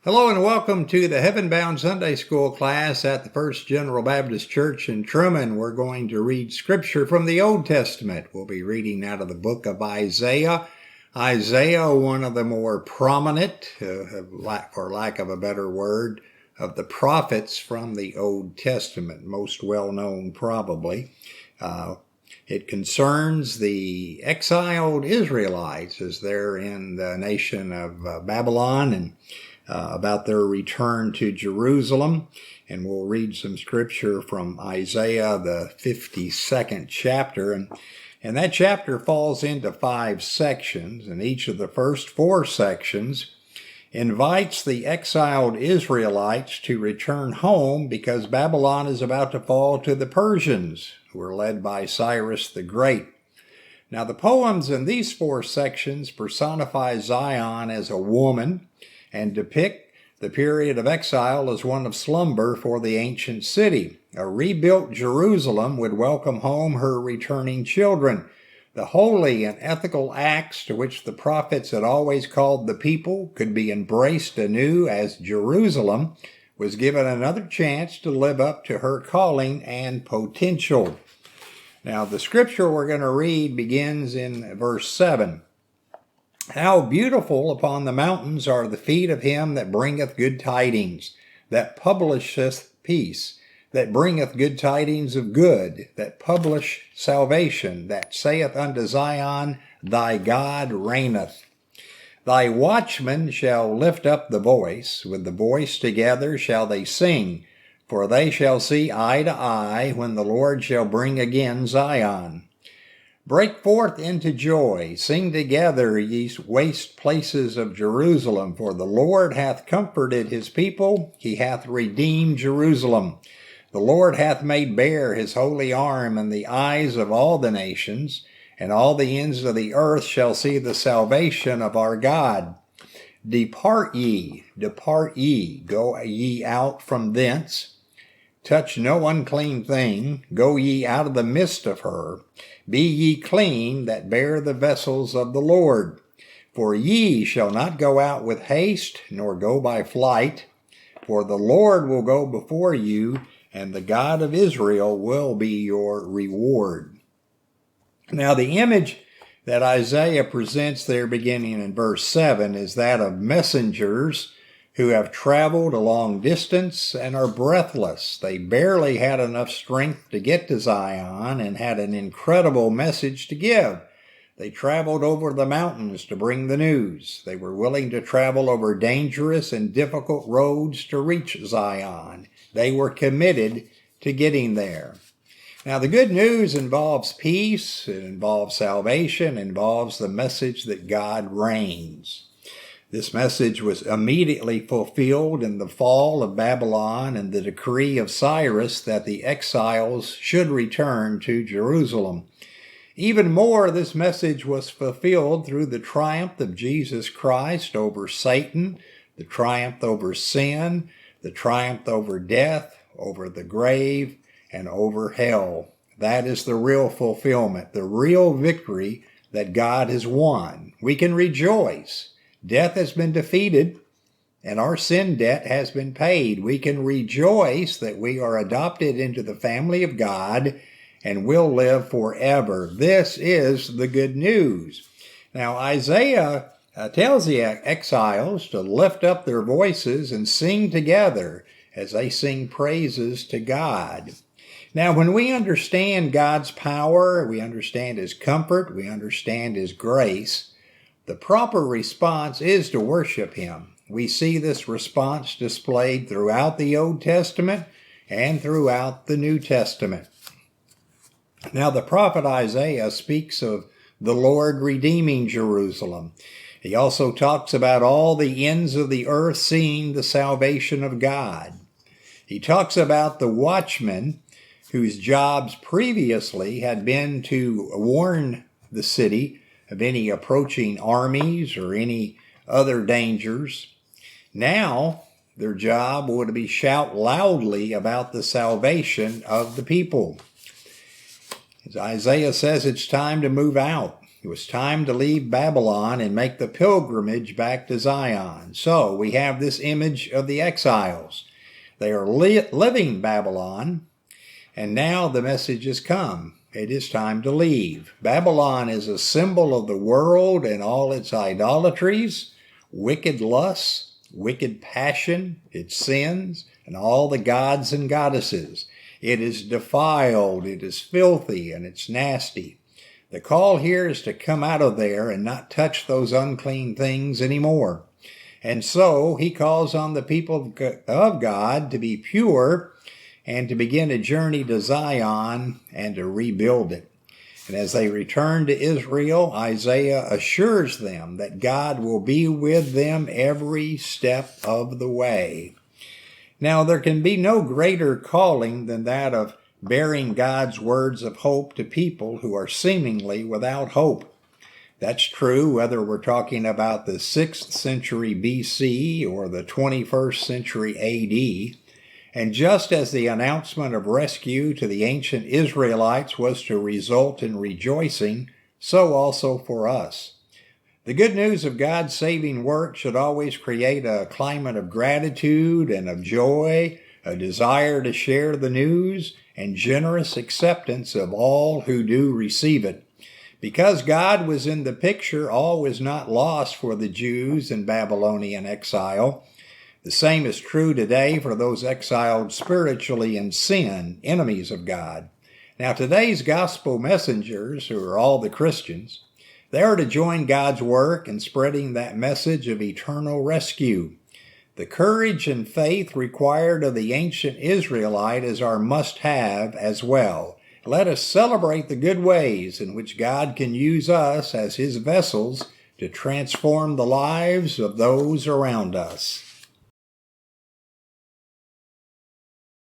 Hello and welcome to the Heaven Bound Sunday School class at the First General Baptist Church in Truman. We're going to read scripture from the Old Testament. We'll be reading out of the book of Isaiah. Isaiah, one of the more prominent, for lack of a better word, of the prophets from the Old Testament, most well known probably. It concerns the exiled Israelites as they're in the nation of Babylon and about their return to Jerusalem. And we'll read some scripture from Isaiah, the 52nd chapter. And that chapter falls into 5 sections, and each of the first 4 sections invites the exiled Israelites to return home because Babylon is about to fall to the Persians, who are led by Cyrus the Great. Now, the poems in these 4 sections personify Zion as a woman and depict the period of exile as one of slumber for the ancient city. A rebuilt Jerusalem would welcome home her returning children. The holy and ethical acts to which the prophets had always called the people could be embraced anew as Jerusalem was given another chance to live up to her calling and potential. Now, the scripture we're going to read begins in verse 7. How beautiful upon the mountains are the feet of him that bringeth good tidings, that publisheth peace, that bringeth good tidings of good, that publish salvation, that saith unto Zion, Thy God reigneth. Thy watchmen shall lift up the voice, with the voice together shall they sing, for they shall see eye to eye when the Lord shall bring again Zion. Break forth into joy, sing together, ye waste places of Jerusalem, for the Lord hath comforted his people, he hath redeemed Jerusalem. The Lord hath made bare his holy arm in the eyes of all the nations, and all the ends of the earth shall see the salvation of our God. Depart ye, go ye out from thence. Touch no unclean thing, go ye out of the midst of her. Be ye clean that bear the vessels of the Lord. For ye shall not go out with haste, nor go by flight. For the Lord will go before you, and the God of Israel will be your reward. Now, the image that Isaiah presents there beginning in verse 7 is that of messengers who have traveled a long distance and are breathless. They barely had enough strength to get to Zion and had an incredible message to give. They traveled over the mountains to bring the news. They were willing to travel over dangerous and difficult roads to reach Zion. They were committed to getting there. Now, the good news involves peace, it involves salvation, it involves the message that God reigns. This message was immediately fulfilled in the fall of Babylon and the decree of Cyrus that the exiles should return to Jerusalem. Even more, this message was fulfilled through the triumph of Jesus Christ over Satan, the triumph over sin, the triumph over death, over the grave, and over hell. That is the real fulfillment, the real victory that God has won. We can rejoice. Death has been defeated, and our sin debt has been paid. We can rejoice that we are adopted into the family of God and will live forever. This is the good news. Now, Isaiah tells the exiles to lift up their voices and sing together as they sing praises to God. Now, when we understand God's power, we understand his comfort, we understand his grace, the proper response is to worship him. We see this response displayed throughout the Old Testament and throughout the New Testament. Now, the prophet Isaiah speaks of the Lord redeeming Jerusalem. He also talks about all the ends of the earth seeing the salvation of God. He talks about the watchmen whose jobs previously had been to warn the city of any approaching armies or any other dangers. Now, their job would be shout loudly about the salvation of the people. As Isaiah says, it's time to move out. It was time to leave Babylon and make the pilgrimage back to Zion. So we have this image of the exiles. They are living Babylon, and now the message has come. It is time to leave. Babylon is a symbol of the world and all its idolatries, wicked lusts, wicked passion, its sins, and all the gods and goddesses. It is defiled, it is filthy, and it's nasty. The call here is to come out of there and not touch those unclean things anymore. And so he calls on the people of God to be pure and to begin a journey to Zion and to rebuild it. And as they return to Israel, Isaiah assures them that God will be with them every step of the way. Now, there can be no greater calling than that of bearing God's words of hope to people who are seemingly without hope. That's true whether we're talking about the 6th century BC or the 21st century AD. And just as the announcement of rescue to the ancient Israelites was to result in rejoicing, so also for us. The good news of God's saving work should always create a climate of gratitude and of joy, a desire to share the news, and generous acceptance of all who do receive it. Because God was in the picture, all was not lost for the Jews in Babylonian exile. The same is true today for those exiled spiritually in sin, enemies of God. Now, today's gospel messengers, who are all the Christians, they are to join God's work in spreading that message of eternal rescue. The courage and faith required of the ancient Israelite is our must-have as well. Let us celebrate the good ways in which God can use us as His vessels to transform the lives of those around us.